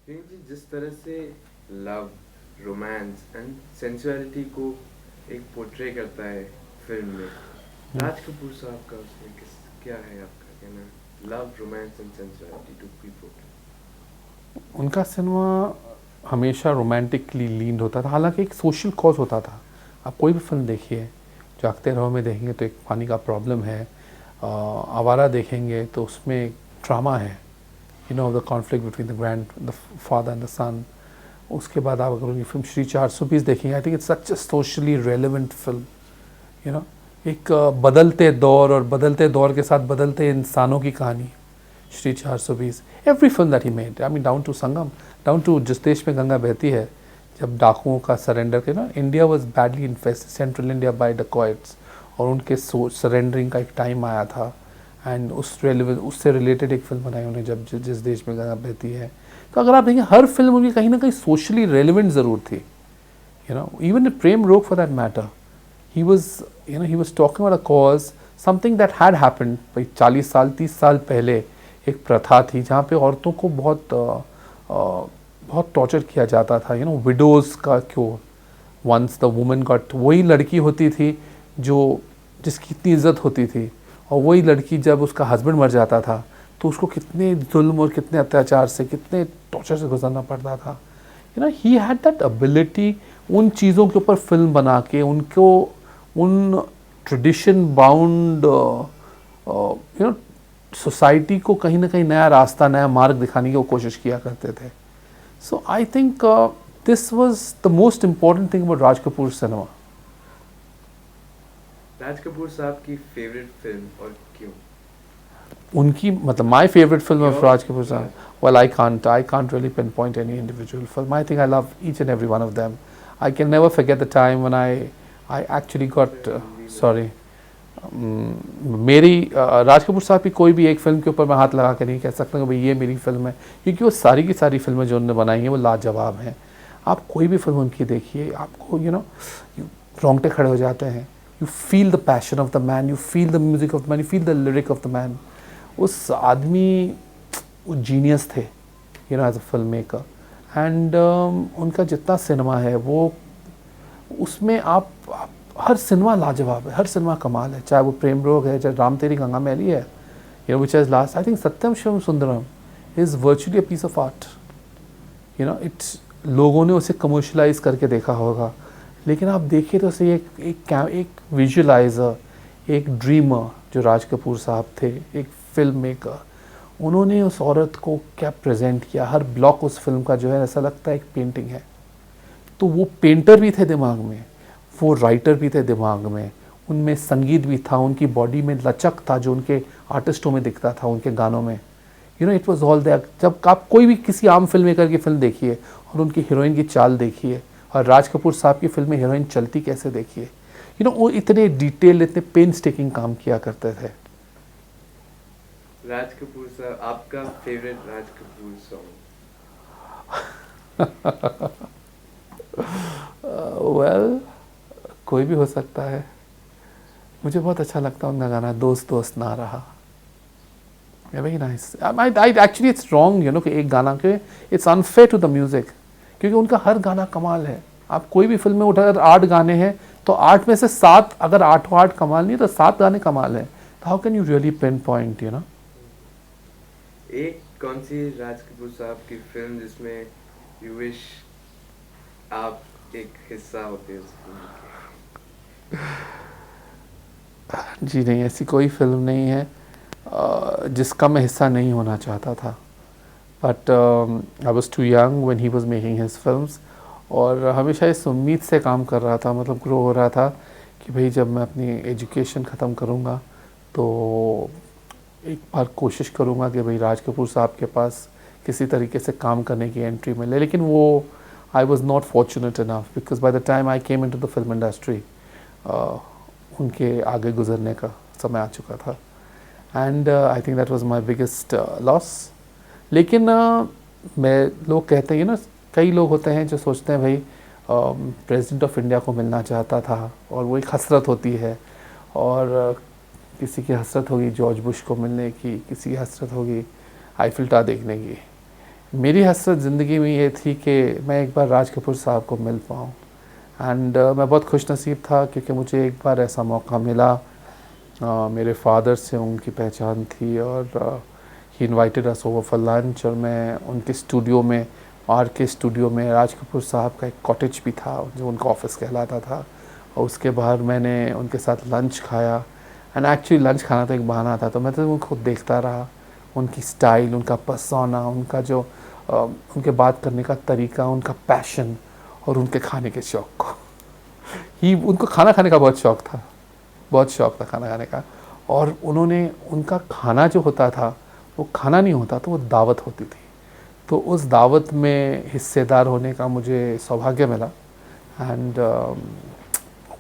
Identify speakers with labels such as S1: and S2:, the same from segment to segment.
S1: क्योंकि जिस तरह से लव, रोमांस एंड सेंसुअलिटी को एक पोर्ट्रे करता है फिल्म में, राज कपूर साहब का उसमें किस क्या है आपका कहना? Love, romance and sensuality to be portray.
S2: उनका सिनेमा हमेशा रोमांटिकली लीन्ड होता था, हालांकि एक सोशल कॉज होता था। आप कोई भी फिल्म देखिए, जागते रहो में देखेंगे तो एक पानी का प्रॉब्लम है, आवारा देखेंगे तो उसमें एक ड्रामा है, you know the conflict between the father and the son. उसके बाद आप अगर उनकी फिल्म श्री 420 देखेंगे, I think it's such a socially relevant film, you know. एक बदलते दौर और बदलते दौर के साथ बदलते इंसानों की कहानी, Shri 420। Every film that he made, I mean down to Sangam, down to जिस देश में गंगा बहती है, जब डाकुओं का सरेंडर के ना, India was badly infested, central India by dacoits, और उनके सरेंडरिंग का एक टाइम आया था, एंड उससे रिलेटेड एक फिल्म बनाई उन्हें, जब जिस देश में गंगा बहती है। तो अगर आप देखें, हर फिल्म उनकी कहीं ना कहीं सोशली रेलिवेंट ज़रूर थी, यू नो। इवन प्रेम रोग for that matter, he was, you know, he was talking about a cause, something that had happened भाई 40 साल 30 साल पहले। एक प्रथा थी जहाँ पे औरतों को बहुत टॉर्चर किया जाता था, यू नो, विडोज़ का क्यों। वंस द वुमेन गॉट, वही लड़की होती थी जो, जिसकी इतनी इज्जत होती थी, और वही लड़की जब उसका हस्बैंड मर जाता था तो उसको कितने जुल्म और कितने अत्याचार से, कितने टॉर्चर से गुजरना पड़ता था, you know. He had that ability उन चीज़ों के ऊपर फिल्म बना के उनको, उन tradition bound, you know, society को कहीं ना कहीं नया रास्ता, नया मार्ग दिखाने की वो कोशिश किया करते थे। So I think this was the most important thing about Raj Kapoor cinema.
S1: Raj Kapoor sahab की फेवरेट फिल्म और क्यों?
S2: उनकी मतलब my favourite film of
S1: your
S2: Raj Kapoor sahab,
S1: Raj.
S2: well I can't really pinpoint any individual film. I think I love each and every one of them. I can never forget the time when I actually got
S1: Hindi में।
S2: sorry, मेरी राज कपूर साहब की कोई भी एक film के ऊपर मैं हाथ लगा के नहीं कह सकता कि भाई ये मेरी फिल्म है, क्योंकि वो सारी की सारी फिल्में जो उन्होंने बनाई हैं वो लाजवाब हैं। आप कोई भी फिल्म उनकी देखिए, आपको यू नो, रोंगटे खड़े हो जाते हैं। You feel the passion of the man, you feel the music of the man, you feel the lyric of the man. उस आदमी, वो जीनियस थे, you know, as a film maker. And उनका जितना सिनेमा है वो, उसमें आप हर सिनेमा लाजवाब है, हर सिनेमा कमाल है, चाहे वो प्रेम रोग है, चाहे राम तेरी गंगा मैली है, you know, which is last, I think Satyam Shivam Sundaram is virtually a piece of art, you know. It's, लोगों ने उसे कमर्शलाइज करके देखा होगा, लेकिन आप देखिए तो उसे एक विजुअलाइज़र, एक ड्रीमर जो राज कपूर साहब थे, एक फिल्म मेकर, उन्होंने उस औरत को क्या प्रेजेंट किया। हर ब्लॉक उस फिल्म का जो है ऐसा लगता है एक पेंटिंग है। तो वो पेंटर भी थे दिमाग में, वो राइटर भी थे दिमाग में, उनमें संगीत भी था, उनकी बॉडी में लचक था जो उनके आर्टिस्टों में दिखता था, उनके गानों में, you know. It was all there. जब आप कोई भी किसी आम फिल्म मेकर की फिल्म देखिए और उनकी हीरोइन की चाल देखिए, और राज कपूर साहब की फिल्म में हीरोइन चलती कैसे देखिए, यू नो, वो इतने डिटेल, इतने पेन टेकिंग काम किया करते थे।
S1: राज कपूर साहब, आपका favourite Raj Kapoor song?
S2: Well, कोई भी हो सकता है। मुझे बहुत अच्छा लगता है उनका गाना दोस्त दोस्त ना रहा, very nice. I actually it's wrong, you know, कि एक गाना के, it's unfair to the music, क्योंकि उनका हर गाना कमाल है। आप कोई भी फिल्म में उठाकर 8 गाने हैं तो 8 में से 7, अगर 8 8 कमाल नहीं तो 7 गाने कमाल हैं, तो how can you really pin point, you know.
S1: एक कौन सी राज कपूर साहब की फिल्म जिसमें यू विश आप एक हिस्सा होते उस फिल्म के?
S2: जी नहीं, ऐसी कोई फिल्म नहीं है जिसका मैं हिस्सा नहीं होना चाहता था, but I was too young when he was making his films, और हमेशा इस उम्मीद से काम कर रहा था, मतलब ग्रो हो रहा था कि भाई जब मैं अपनी एजुकेशन ख़त्म करूँगा तो एक बार कोशिश करूँगा कि भाई राज कपूर साहब के पास किसी तरीके से काम करने की एंट्री मिले। लेकिन वो, I was not fortunate enough, because by the time I came into the film industry उनके आगे गुजरने का समय आ चुका था, and I think that was my biggest loss. लेकिन मैं, लोग कहते हैं ना, कई लोग होते हैं जो सोचते हैं भाई प्रेसिडेंट ऑफ इंडिया को मिलना चाहता था, और वो एक हसरत होती है, और किसी की हसरत होगी जॉर्ज बुश को मिलने की, किसी की हसरत होगी आईफिल टावर देखने की, मेरी हसरत ज़िंदगी में ये थी कि मैं एक बार राज कपूर साहब को मिल पाऊँ। एंड मैं बहुत खुश नसीब था क्योंकि मुझे एक बार ऐसा मौका मिला। मेरे फादर से उनकी पहचान थी और he invited us over for lunch, और मैं उनके स्टूडियो में, आर के स्टूडियो में, राज कपूर साहब का एक कॉटेज भी था जो उनका ऑफिस कहलाता था, और उसके बाहर मैंने उनके साथ लंच खाया। एंड एक्चुअली लंच खाना तो एक बहाना था, तो मैं तो उनको देखता रहा, उनकी स्टाइल, उनका पर्सोना, उनका जो उनके बात करने का तरीका, उनका पैशन और उनके खाने के शौक़ को। उनको खाना खाने का बहुत शौक़ था, बहुत शौक़ था खाना खाने का। और उन्होंने, उनका खाना जो होता था वो खाना नहीं होता, तो वो दावत होती थी। तो उस दावत में हिस्सेदार होने का मुझे सौभाग्य मिला। एंड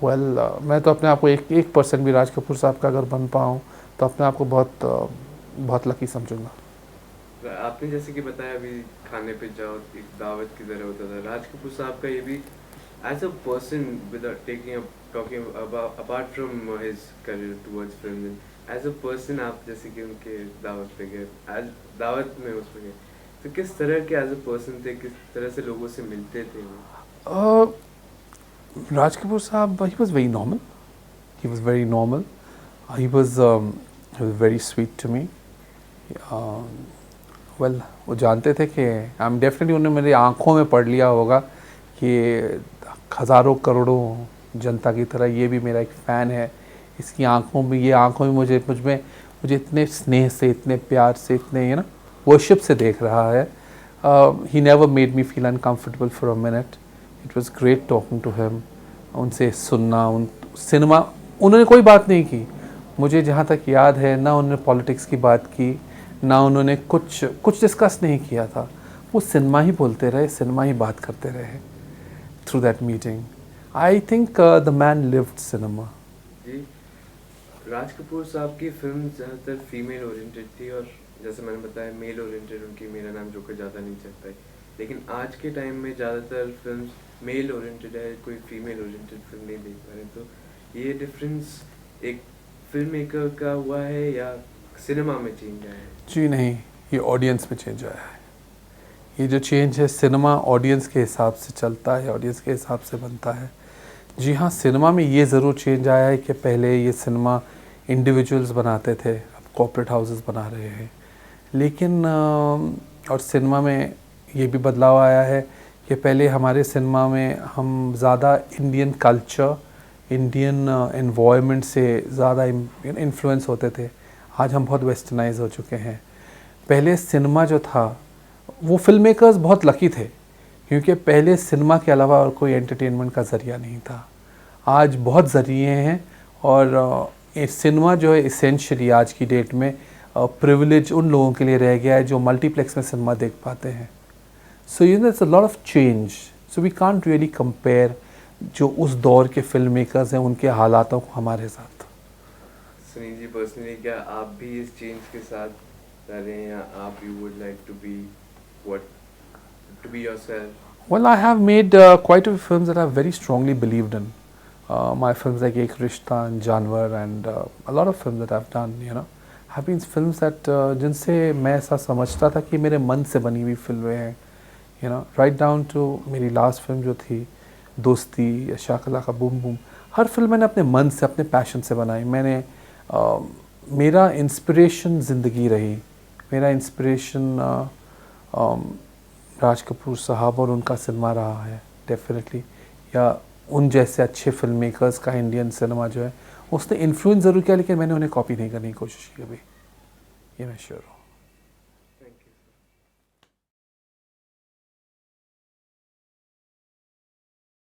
S2: मैं तो अपने आप को 1% भी राज कपूर साहब का अगर बन पाऊँ तो अपने आप को बहुत लकी समझूंगा।
S1: आपने जैसे कि बताया अभी खाने पे जाओ एक दावत की तरह होता था, राज कपूर साहब का ये भी as a person without talking apart from his career towards film, as a person आप जैसे कि उनके दावत पे गए, एज दावत में उसमें गए, तो किस तरह के एज अ पर्सन थे, किस तरह से लोगों से मिलते थे वो?
S2: राज कपूर साहब, he was very normal. He was very normal. He was very sweet to me. Well, वो जानते थे कि I'm definitely, उन्होंने मेरी आँखों में पढ़ लिया होगा कि हज़ारों करोड़ों जनता की तरह ये भी मेरा एक फ़ैन है। इसकी आँखों में, ये आँखों में मुझे इतने स्नेह से, इतने प्यार से, इतने वर्शिप से देख रहा है। He never made me feel uncomfortable for a minute. It was great talking to him. उनसे सुनना, सिनेमा उन्होंने कोई बात नहीं की, मुझे जहाँ तक याद है, ना उन्होंने पॉलिटिक्स की बात की, ना उन्होंने कुछ डिस्कस नहीं किया था। वो सिनेमा ही बोलते रहे, सिनेमा ही बात करते रहे through that meeting. I think the man lived cinema.
S1: जी, राज कपूर साहब की फिल्म ज़्यादातर फीमेल ओरिएंटेड थी, और जैसे मैंने बताया मेल ओरिएंटेड उनकी मेरा नाम जोकर ज़्यादा नहीं चल पाई। लेकिन आज के टाइम में ज़्यादातर फिल्म मेल ओरिएंटेड है, कोई फीमेल ओरिएंटेड फिल्म नहीं देख पा रहे। तो ये डिफरेंस एक फिल्म मेकर का हुआ है या सिनेमा में चेंज आया है?
S2: जी नहीं, ये ऑडियंस में चेंज आया है। ये जो चेंज है, सिनेमा ऑडियंस के हिसाब से चलता है, ऑडियंस के हिसाब से बनता है। जी हाँ, सिनेमा में ये ज़रूर चेंज आया है कि पहले ये सिनेमा इंडिविजुअल्स बनाते थे, अब कॉर्पोरेट हाउसेस बना रहे हैं। लेकिन और सिनेमा में ये भी बदलाव आया है कि पहले हमारे सिनेमा में हम ज़्यादा इंडियन कल्चर, इंडियन एनवायरनमेंट से ज़्यादा इन्फ्लुएंस होते थे। आज हम बहुत वेस्टर्नाइज हो चुके हैं। पहले सिनेमा जो था, वो फिल्म मेकर्स बहुत लकी थे क्योंकि पहले सिनेमा के अलावा और कोई एंटरटेनमेंट का ज़रिया नहीं था। आज बहुत ज़रिए हैं, और सिनेमा जो है इसेंशियली आज की डेट में प्रिविलेज उन लोगों के लिए रह गया है जो मल्टीप्लेक्स में सिनेमा देख पाते हैं। So it's a lot of change. So we can't really compare जो उस दौर के फिल्म मेकर्स हैं उनके हालातों को हमारे साथ।
S1: सुनील जी, पर्सनली क्या आप भी इस चेंज के साथ रह रहे हैं, या आप you would like to be yourself?
S2: Well, I have made quite a few films that I've very strongly believed in. My films like Ek Rishta and Janwar and a lot of films that I've done, have been films that जिनसे मैं ऐसा समझता था कि मेरे मन से बनी हुई फिल्में हैं, right down to मेरी लास्ट फिल्म जो थी दोस्ती या शाकला का बूम बूम। हर फिल्म मैंने अपने मन से, अपने पैशन से बनाई। मेरा इंस्पिरेशन ज़िंदगी रही, मेरा इंस्पिरेशन राज कपूर साहब और उनका सिनेमा रहा है डेफिनेटली, या उन जैसे अच्छे फिल्म मेकर्स का इंडियन सिनेमा जो है उसने इन्फ्लुएंस ज़रूर किया, लेकिन मैंने उन्हें कॉपी नहीं करने की कोशिश की कभी, ये मैं श्योर हूँ।